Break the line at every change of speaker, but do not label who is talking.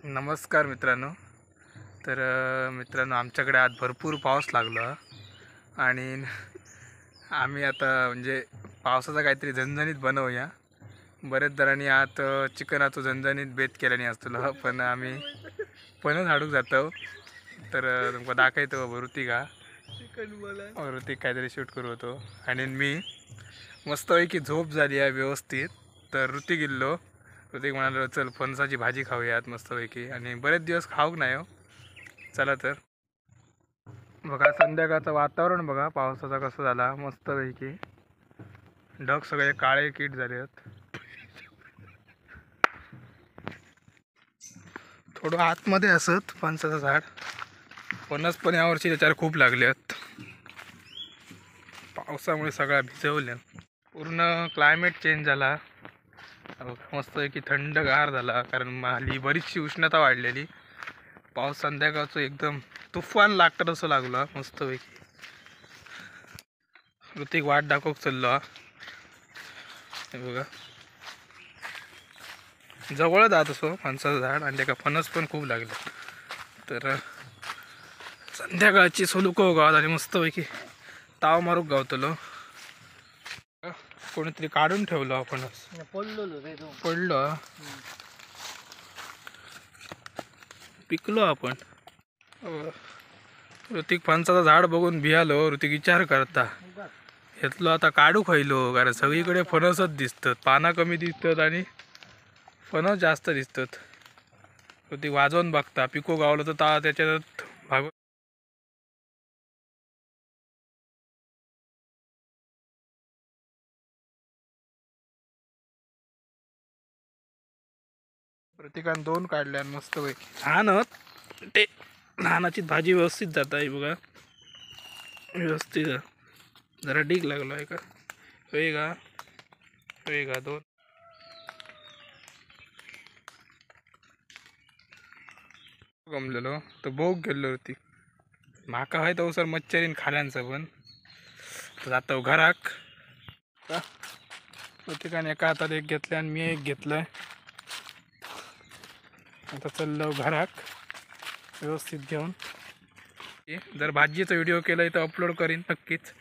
नमस्कार मित्रांनो. तर मित्रांनो, आमच्याकडे आज भरपूर पाऊस लागला आणि आम्ही आता म्हणजे पावसाचा काहीतरी झणझणीत बनवूया. बरेच जणांनी आत चिकनाचं झणझणीत बेत केल्याने असतो, पण आम्ही पणच हाडूक जातो. तर तुमका दाखवतो वृत्ती का वृत्ती काहीतरी शूट करू होतो आणि मी मस्तपैकी झोप झाली आहे व्यवस्थित. तर ऋतिक गेलो, ऋतिक म्हणालो चल फणसाची भाजी खाऊयात मस्तपैकी, आणि बरेच दिवस खाऊक नाही हो. चला तर बघा, संध्याकाळचं वातावरण बघा पावसाचा कसं झाला मस्तपैकी. ढग सगळे काळे कीट झाले आहेत. थोडं आतमध्ये असत फणसाचं झाड, फणस पण यावर्षी त्याच्यावर खूप लागले आहेत. पावसामुळे सगळा भिजवल्या, पूर्ण क्लायमेट चेंज झाला. मस्तपैकी थंडगार झाला, कारण हल्ली बरीचशी उष्णता वाढलेली. पाऊस संध्याकाळचं एकदम तुफान लागतं असं लागलं मस्तपैकी. ऋतिक वाट दाखवक चाललो हा. हे बघा, जवळ जात असो फणसाचं झाड आणि त्याला फणस पण खूप लागले. तर संध्याकाळची सोलुको गावात आणि मस्तपैकी ताव मारूक गावतलो. कोणीतरी काढून ठेवलं फणस, पडलं पिकलो आपण. ऋतिक फणसाचं झाड बघून भियालो. ऋतिक विचार करता घेतलो आता काढू खायलो, कारण सगळीकडे फणसच दिसतात, पानं कमी दिसतात आणि फणस जास्त दिसतात. ऋतिक वाजवून बघता पिको गावलं तर त्याच्यात भाग. ऋतिकान 2 काढल्या मस्त पैकी. लहान ते लहानाची भाजी व्यवस्थित जात आहे बघा, व्यवस्थित. जरा डीक लागलो आहे का वेगा वेगा 2 गमलेलो तर बोग गेलो होती. माका आहे तो सर मच्छरीन खाल्यांचं पण. तर जातो घराक. ऋतिकाने एका हातात एक घेतलं आणि मी एक घेतलंय. आता चाललो घराक व्यवस्थित घेऊन. जर भाजीचा व्हिडिओ केलाय तर अपलोड करीन नक्कीच.